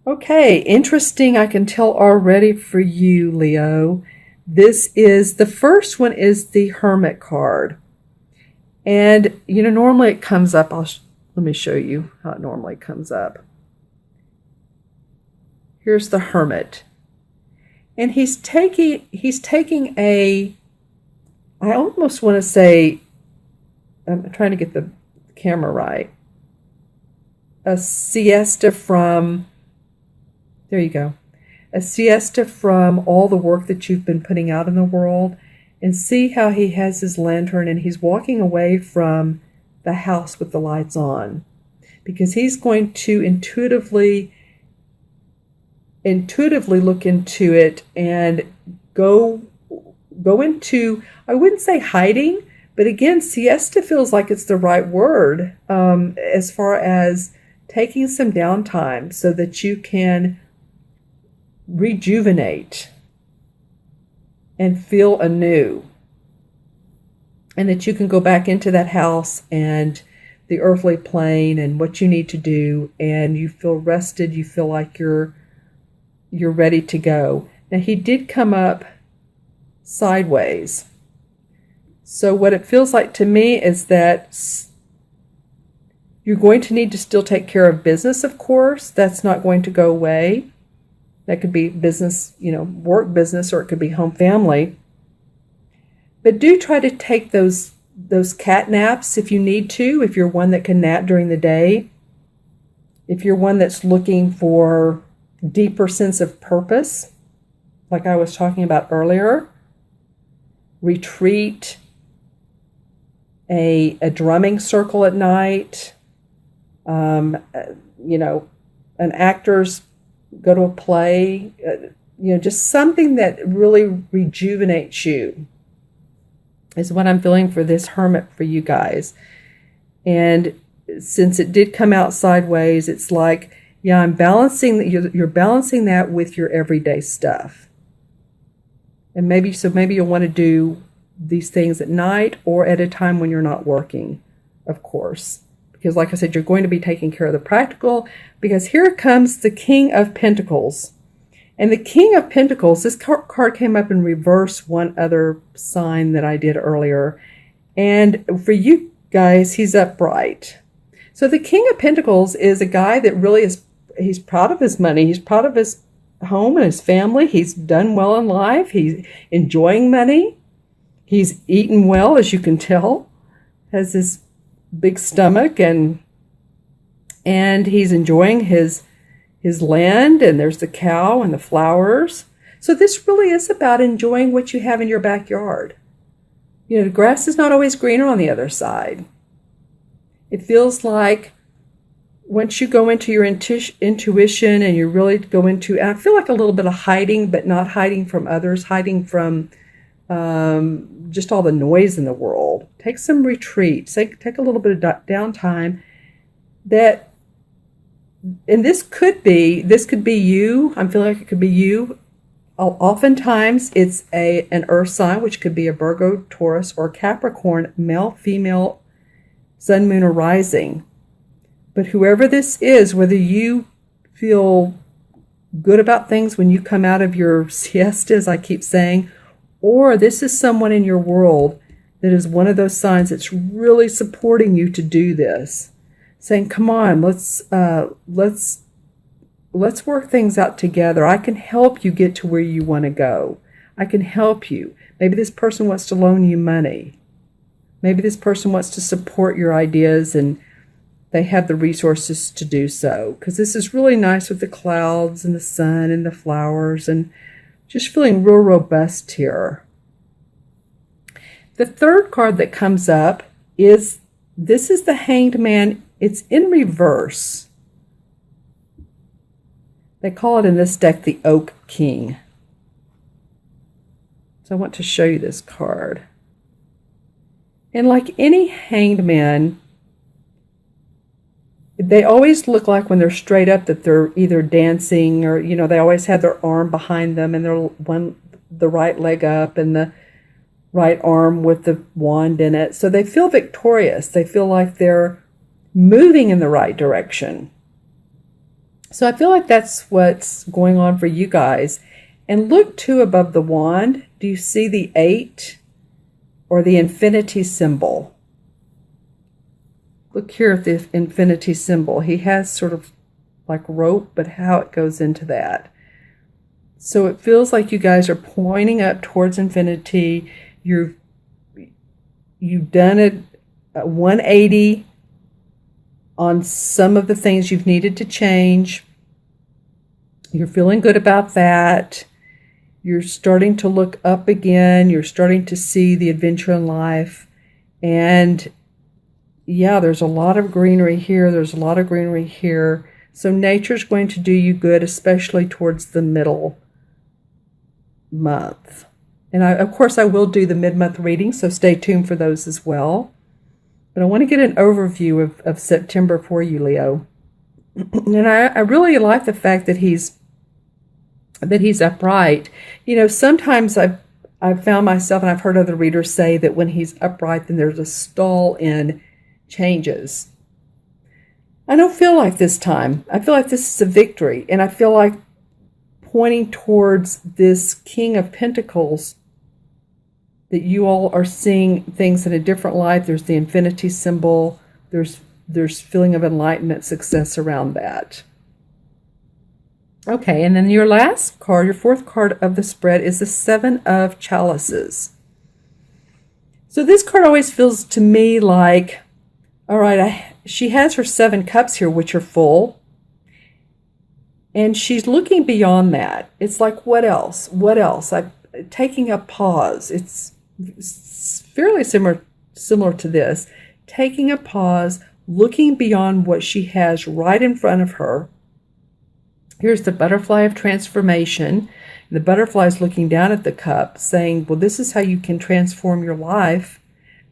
Okay, interesting. I can tell already for you, Leo. This is the first one is the Hermit card. And normally it comes up. Let me show you how it normally comes up. Here's the Hermit. And he's taking a, I almost want to say, I'm trying to get the camera right. A siesta from, there you go. A siesta from all the work that you've been putting out in the world. And see how he has his lantern and he's walking away from the house with the lights on. Because he's going to intuitively look into it and go into, I wouldn't say hiding, but again, siesta feels like it's the right word, as far as taking some downtime so that you can rejuvenate and feel anew, and that you can go back into that house and the earthly plane and what you need to do, and you feel rested, you feel like you're ready to go. Now, he did come up sideways. So what it feels like to me is that you're going to need to still take care of business, of course. That's not going to go away. That could be business, work business, or it could be home family. But do try to take those cat naps if you need to, if you're one that can nap during the day. If you're one that's looking for deeper sense of purpose, like I was talking about earlier, retreat, a drumming circle at night, an actor's go to a play, just something that really rejuvenates you is what I'm feeling for this Hermit for you guys. And since it did come out sideways, it's like, yeah, I'm balancing, you're balancing that with your everyday stuff. And maybe you'll want to do these things at night or at a time when you're not working, of course. Because like I said, you're going to be taking care of the practical, because here comes the King of Pentacles. And the King of Pentacles, this card came up in reverse, one other sign that I did earlier. And for you guys, he's upright. So the King of Pentacles is a guy that really he's proud of his money. He's proud of his home and his family. He's done well in life. He's enjoying money. He's eaten well, as you can tell. Has this big stomach, and he's enjoying his land, and there's the cow and the flowers. So this really is about enjoying what you have in your backyard. The grass is not always greener on the other side. It feels like once you go into your intuition and you really go into, and I feel like a little bit of hiding, but not hiding from others, hiding from just all the noise in the world. Take some retreat. Take a little bit of downtime. And this could be you. I'm feeling like it could be you. Oftentimes it's an earth sign, which could be a Virgo, Taurus, or Capricorn, male, female, sun, moon, or rising. But whoever this is, whether you feel good about things when you come out of your siesta, as I keep saying, or this is someone in your world that is one of those signs that's really supporting you to do this, saying, "Come on, let's work things out together. I can help you get to where you want to go. I can help you." Maybe this person wants to loan you money. Maybe this person wants to support your ideas, and they have the resources to do so. Because this is really nice with the clouds and the sun and the flowers, and just feeling real robust here. The third card that comes up is the Hanged Man. It's in reverse. They call it in this deck the Oak King. So I want to show you this card. And like any hanged man, they always look like when they're straight up that they're either dancing or, they always have their arm behind them and the right leg up and the right arm with the wand in it. So they feel victorious. They feel like they're moving in the right direction. So I feel like that's what's going on for you guys. And look too above the wand. Do you see the 8 or the infinity symbol? Look here at the infinity symbol. He has sort of like rope, but how it goes into that. So it feels like you guys are pointing up towards infinity. You've done a 180 on some of the things you've needed to change. You're feeling good about that. You're starting to look up again. You're starting to see the adventure in life. And yeah, there's a lot of greenery here. There's a lot of greenery here. So nature's going to do you good, especially towards the middle month. And of course, I will do the mid-month reading, so stay tuned for those as well. But I want to get an overview of September for you, Leo. And I really like the fact that he's upright. You know, sometimes I've found myself, and I've heard other readers say that when he's upright, then there's a stall in changes. I don't feel like this time. I feel like this is a victory, and I feel like pointing towards this King of Pentacles, that you all are seeing things in a different light. There's the infinity symbol. There's feeling of enlightenment, success around that. Okay, and then your last card, your fourth card of the spread, is the 7 of Chalices. So this card always feels to me like, all right, she has her 7 cups here, which are full. And she's looking beyond that. It's like, what else? What else? I'm taking a pause. It's fairly similar to this. Taking a pause, looking beyond what she has right in front of her. Here's the butterfly of transformation. The butterfly is looking down at the cup, saying, well, this is how you can transform your life.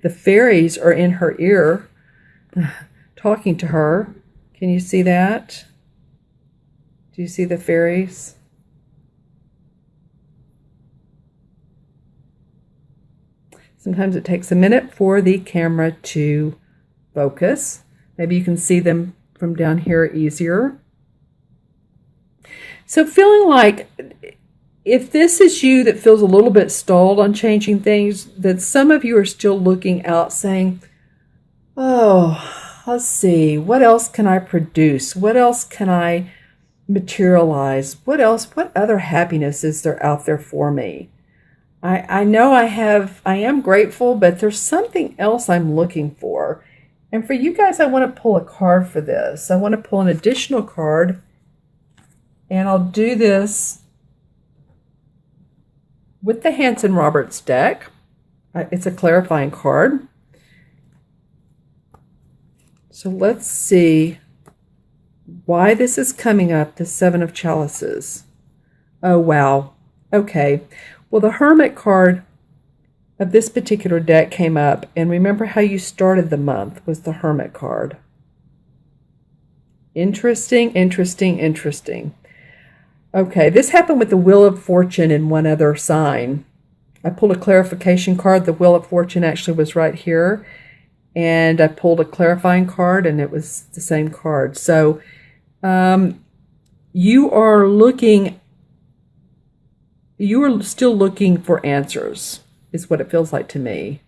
The fairies are in her ear, talking to her. Can you see that? Do you see the fairies? Sometimes it takes a minute for the camera to focus. Maybe you can see them from down here easier. So feeling like if this is you that feels a little bit stalled on changing things, that some of you are still looking out saying, oh, let's see, what else can I produce? What else can I materialize? What else? What other happiness is there out there for me? I know I am grateful, but there's something else I'm looking for. And for you guys, I want to pull a card for this. I want to pull an additional card, and I'll do this with the Hanson Roberts deck. It's a clarifying card. So let's see why this is coming up, the 7 of Chalices. Oh, wow. Okay. Well, the Hermit card of this particular deck came up, and remember how you started the month was the Hermit card. Interesting, interesting, interesting. Okay, this happened with the Wheel of Fortune in one other sign. I pulled a clarification card. The Wheel of Fortune actually was right here, and I pulled a clarifying card, and it was the same card. So you are still looking for answers, is what it feels like to me.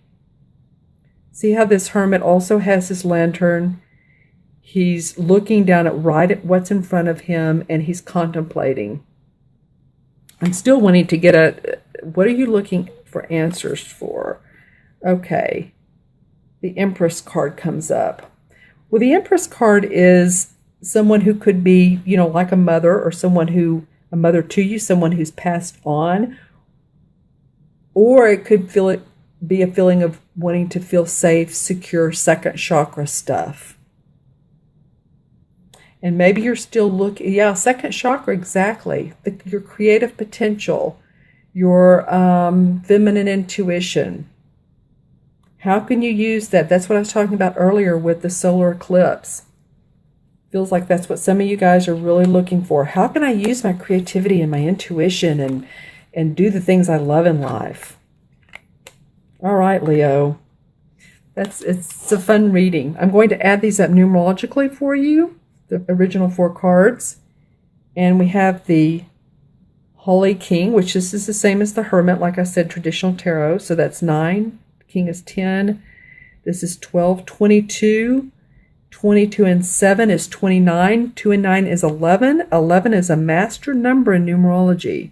See how this Hermit also has his lantern? He's looking down at what's in front of him, and he's contemplating. I'm still wanting to get what are you looking for answers for? Okay. The Empress card comes up. Well, the Empress card is someone who could be, like a mother, or a mother to you, someone who's passed on. Or it could be a feeling of wanting to feel safe, secure, second chakra stuff. And maybe you're still looking, second chakra, exactly. Your creative potential, your feminine intuition. How can you use that? That's what I was talking about earlier with the solar eclipse. Feels like that's what some of you guys are really looking for. How can I use my creativity and my intuition and do the things I love in life? All right, Leo. It's a fun reading. I'm going to add these up numerologically for you, the original 4 cards. And we have the Holy King, which is the same as the Hermit, like I said, traditional tarot. So that's 9. The King is 10. This is 12, 22. 22 and 7 is 29. 2 and 9 is 11. 11 is a master number in numerology.